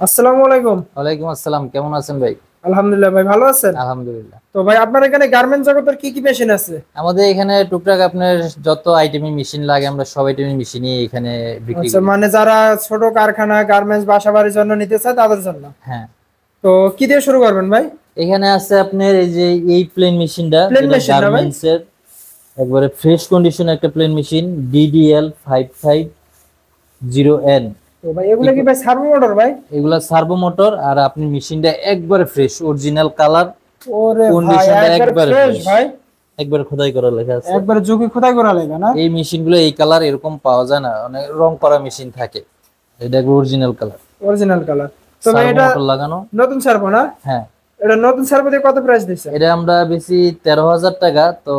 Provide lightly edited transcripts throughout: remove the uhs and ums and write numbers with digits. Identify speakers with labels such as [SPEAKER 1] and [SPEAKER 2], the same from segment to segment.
[SPEAKER 1] আসসালামু আলাইকুম।
[SPEAKER 2] ওয়ালাইকুম আসসালাম, কেমন আছেন ভাই?
[SPEAKER 1] আলহামদুলিল্লাহ ভাই, ভালো আছেন?
[SPEAKER 2] আলহামদুলিল্লাহ।
[SPEAKER 1] তো ভাই আপনার এখানে গার্মেন্টস জগতের কি কি মেশিন আছে?
[SPEAKER 2] আমাদের এখানে টুকটাক আপনার যত আইটেমের মেশিন লাগে আমরা সব আইটেমের মেশিনই এখানে বিক্রি
[SPEAKER 1] আচ্ছা,
[SPEAKER 2] করি।
[SPEAKER 1] মানে যারা ছোট কারখানা গার্মেন্টস বাসা বাড়ির জন্য নিতে চায় তাদের জন্য।
[SPEAKER 2] হ্যাঁ,
[SPEAKER 1] তো কি দিয়ে শুরু করবেন ভাই?
[SPEAKER 2] এখানে আছে আপনার এই যে এই প্লেন মেশিনটা,
[SPEAKER 1] প্লেন
[SPEAKER 2] যেটা
[SPEAKER 1] মেশিন না ভাই?
[SPEAKER 2] গার্মেন্টস এর একবারে ফ্রেশ কন্ডিশন একটা প্লেন মেশিন, DDL 5501।
[SPEAKER 1] তো ভাই এগুলো কি ভাই সার্ভো মোটর ভাই?
[SPEAKER 2] এগুলা সার্ভো মোটর, আর আপনি মেশিনটা একবারে ফ্রেশ, অরিজিনাল কালার,
[SPEAKER 1] ওরে ভাই,
[SPEAKER 2] কন্ডিশনটা
[SPEAKER 1] একবার
[SPEAKER 2] একবারে
[SPEAKER 1] ফ্রেশ
[SPEAKER 2] ফ্রেশ,
[SPEAKER 1] ভাই।
[SPEAKER 2] একবারে খোদাই করা লেখা আছে।
[SPEAKER 1] একবার ঝুঁকি খোদাই করা লাগে না?
[SPEAKER 2] এই মেশিনগুলো এই কালার এরকম পাওয়া যায় না, অনেক রং করা মেশিন থাকে, এটা অরিজিনাল কালার,
[SPEAKER 1] অরিজিনাল কালার। তো ভাই
[SPEAKER 2] সার্ভো
[SPEAKER 1] এটা
[SPEAKER 2] মোটর লাগানো।
[SPEAKER 1] নতুন সার্ভো না?
[SPEAKER 2] হ্যাঁ,
[SPEAKER 1] এটা নতুন সার্ভো দিয়ে কত প্রাইস দিচ্ছে?
[SPEAKER 2] এটা আমরা বেশি 13,000 টাকা, তো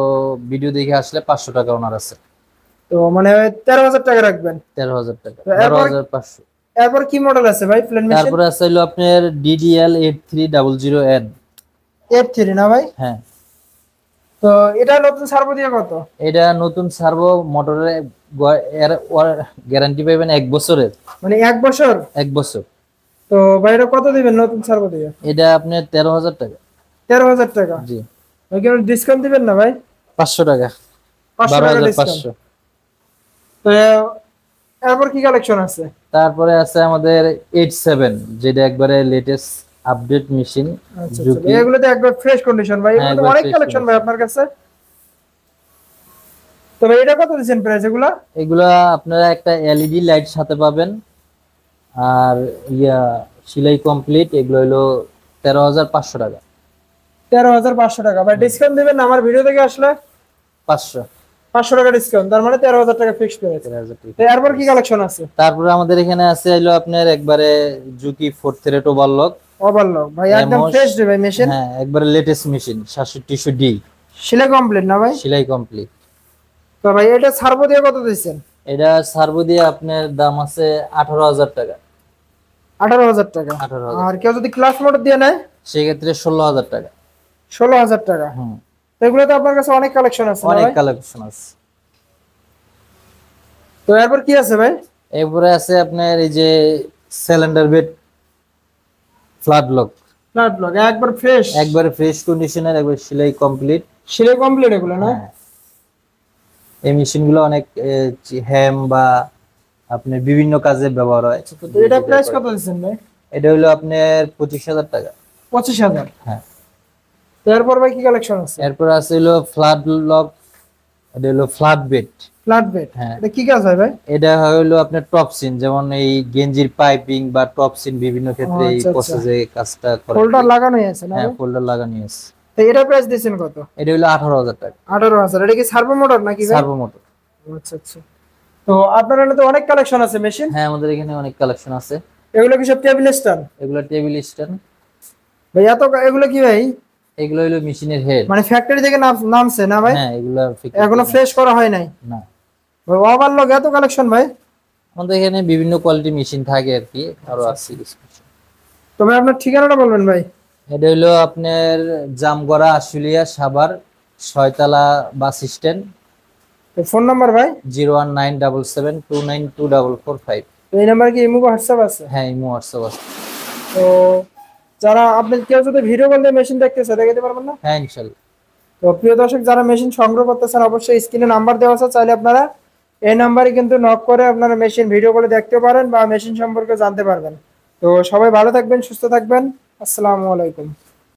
[SPEAKER 2] ভিডিও দেখে আসলে 500 টাকা ওনার আছে।
[SPEAKER 1] তো মানে 13,000 টাকা রাখবেন?
[SPEAKER 2] 13,000 টাকা,
[SPEAKER 1] তো এরপর
[SPEAKER 2] 12,500।
[SPEAKER 1] এরপর কি মডেল আছে ভাই প্লেন মেশিন?
[SPEAKER 2] তারপরে আছে হলো আপনার DDL 8300N।
[SPEAKER 1] F3 না ভাই?
[SPEAKER 2] হ্যাঁ,
[SPEAKER 1] তো এটা নতুন সার্ভো দিয়ে কত?
[SPEAKER 2] এটা নতুন সার্ভো মোটরের, এর গ্যারান্টি পাবেন 1 বছরের।
[SPEAKER 1] মানে 1 বছর?
[SPEAKER 2] 1 বছর।
[SPEAKER 1] তো ভাই এটা কত দিবেন নতুন সার্ভো দিয়ে?
[SPEAKER 2] এটা আপনার 13,000 টাকা।
[SPEAKER 1] 13,000 টাকা?
[SPEAKER 2] জি।
[SPEAKER 1] ভাই কেন ডিসকাউন্ট দিবেন না ভাই?
[SPEAKER 2] 500 টাকা।
[SPEAKER 1] 500 টাকা ডিসকাউন্ট?
[SPEAKER 2] 12,500।
[SPEAKER 1] তো এরপর কি কালেকশন আছে?
[SPEAKER 2] তারপরে আছে আমাদের 87, যেটা একবারে লেটেস্ট আপডেট মেশিন।
[SPEAKER 1] আচ্ছা আচ্ছা ভাই,
[SPEAKER 2] ঝুঁকি।
[SPEAKER 1] এগুলো তো একবার ফ্রেশ কন্ডিশন ভাই,
[SPEAKER 2] হ্যাঁ,
[SPEAKER 1] এগুলো তো
[SPEAKER 2] একবার
[SPEAKER 1] অনেক
[SPEAKER 2] ফ্রেশ
[SPEAKER 1] কালেকশন ভাই
[SPEAKER 2] কন্ডিশন।
[SPEAKER 1] আপনার কাছে। তো ভাই এটা কত দিচ্ছেন প্রাইস এগুলা?
[SPEAKER 2] এগুলা আপনারা একটা এলইডি লাইট সাথে পাবেন, আর ইয়া সেলাই কমপ্লিট, এগুলো হলো 13,500 টাকা।
[SPEAKER 1] 13,500 টাকা ভাই, ডিসকাউন্ট দিবেন না আমার ভিডিও থেকে আসলে?
[SPEAKER 2] 500।
[SPEAKER 1] 500 টাকা ডিসকাউন্ট, তার মানে 13,000 টাকা ফিক্সড প্রাইস।
[SPEAKER 2] 13,000
[SPEAKER 1] তো এরপর কি কালেকশন আছে?
[SPEAKER 2] তারপরে আমাদের এখানে আছে হলো আপনার একবারে ঝুঁকি 4 থ্রেড ওভারলক।
[SPEAKER 1] ওভারলক ভাই, একদম
[SPEAKER 2] এমোস।
[SPEAKER 1] ফ্রেশ ভাই মেশিন।
[SPEAKER 2] হ্যাঁ, একবারে লেটেস্ট মেশিন 6700D।
[SPEAKER 1] সেলাই কমপ্লিট না ভাই?
[SPEAKER 2] সেলাই কমপ্লিট।
[SPEAKER 1] তো ভাই এটা সার্ভো দিয়ে কত দিচ্ছেন?
[SPEAKER 2] এটা সার্ভো দিয়ে আপনার দাম আছে 18,000 টাকা।
[SPEAKER 1] 18,000 টাকা?
[SPEAKER 2] 18,000।
[SPEAKER 1] আর কেউ যদি ক্লাস মোটর দিয়ে নেয়?
[SPEAKER 2] সেক্ষেত্রে 16,000 টাকা।
[SPEAKER 1] 16,000 টাকা?
[SPEAKER 2] হুম।
[SPEAKER 1] তো এগুলো তো আপনার কাছে অনেক কালেকশন আছে না
[SPEAKER 2] অনেক
[SPEAKER 1] ভাই?
[SPEAKER 2] কালেকশন আছে।
[SPEAKER 1] তো এরপর কি আছে ভাই?
[SPEAKER 2] এরপরে আছে আপনার এই যে cylinder bed flat lock.
[SPEAKER 1] Flat block একবার ফ্রেশ?
[SPEAKER 2] একবারে ফ্রেশ কন্ডিশনের, একবার সেলাই কমপ্লিট।
[SPEAKER 1] সেলাই কমপ্লিট এগুলো না?
[SPEAKER 2] হ্যাঁ, এই মেশিনগুলো অনেক হ্যাম বা আপনার বিভিন্ন কাজে ব্যবহার হয়।
[SPEAKER 1] তো এটা প্রাইস কত দিচ্ছেন ভাই?
[SPEAKER 2] এটা হলো আপনার 25,000 টাকা।
[SPEAKER 1] 25,000?
[SPEAKER 2] হ্যাঁ।
[SPEAKER 1] তো এরপর ভাই কি কালেকশন আছে?
[SPEAKER 2] এরপর আছে হলো ফ্ল্যাট লক, এটা হলো ফ্ল্যাট বেড।
[SPEAKER 1] Flat bed?
[SPEAKER 2] হ্যাঁ,
[SPEAKER 1] এটা কি কাজ হয় ভাই?
[SPEAKER 2] এটা হলো আপনার টপ সিন, যেমন এই গেঞ্জির পাইপিং বা টপ সিন বিভিন্ন
[SPEAKER 1] ও
[SPEAKER 2] ক্ষেত্রে এই
[SPEAKER 1] আচ্ছা আচ্ছা,
[SPEAKER 2] প্রসেসে কাজটা করে।
[SPEAKER 1] হোল্ডার লাগানোই আছে না
[SPEAKER 2] হ্যাঁ,
[SPEAKER 1] ভাই?
[SPEAKER 2] ফোল্ডার লাগানো আছে।
[SPEAKER 1] তো এটা প্রাইস দিচ্ছেন কত?
[SPEAKER 2] এটা হলো 18,000 টাকা।
[SPEAKER 1] 18,000? এটা কি সার্ভো মোটর নাকি ভাই?
[SPEAKER 2] Servo motor.
[SPEAKER 1] আচ্ছা আচ্ছা। তো আপনার এখানে তো অনেক কালেকশন আছে মেশিন।
[SPEAKER 2] হ্যাঁ, আমাদের এখানে অনেক কালেকশন আছে।
[SPEAKER 1] এগুলো কি সব টেবিল স্ট্যান্ড?
[SPEAKER 2] এগুলো টেবিল স্ট্যান্ড।
[SPEAKER 1] ভাই এত এগুলো কি ভাই?
[SPEAKER 2] এগুলো হলো মেশিনের হেড।
[SPEAKER 1] মানে ফ্যাক্টরি থেকে নামছে না ভাই?
[SPEAKER 2] হ্যাঁ, এগুলো
[SPEAKER 1] এখনো ফ্রেশ করা হয় নাই?
[SPEAKER 2] না।
[SPEAKER 1] ভাই ওভারলক এত কালেকশন ভাই?
[SPEAKER 2] আমাদের এখানে বিভিন্ন কোয়ালিটি মেশিন থাকে আর কি, আরো আছে কিছু কিছু।
[SPEAKER 1] তো ভাই আপনার ঠিকানাটা বলবেন ভাই?
[SPEAKER 2] এটা হলো আপনার জামগড়া, আশুলিয়া, সাভার, 6তলা বাস স্ট্যান্ড।
[SPEAKER 1] তো ফোন নাম্বার ভাই?
[SPEAKER 2] 01977292445।
[SPEAKER 1] তো এই নাম্বার কি ইমো বা হোয়াটসঅ্যাপ আছে?
[SPEAKER 2] হ্যাঁ, ইমো হোয়াটসঅ্যাপ আছে।
[SPEAKER 1] তো যারা আপনি কেউ যদি ভিডিও কল দিয়ে মেশিন দেখতেছে দেখাতে পারবেন না?
[SPEAKER 2] হ্যাঁ, ইনশাল্লাহ।
[SPEAKER 1] তো প্রিয় দর্শক, যারা মেশিন সংগ্রহ করতেছেন অবশ্যই স্ক্রিনে নাম্বার দেওয়া আছে, চাইলে আপনারা এই নাম্বারে কিন্তু নক করে আপনারা মেশিন ভিডিও করে দেখতে পারেন বা মেশিন সম্পর্কে জানতে পারবেন। তো সবাই ভালো থাকবেন, সুস্থ থাকবেন। আসসালামু আলাইকুম।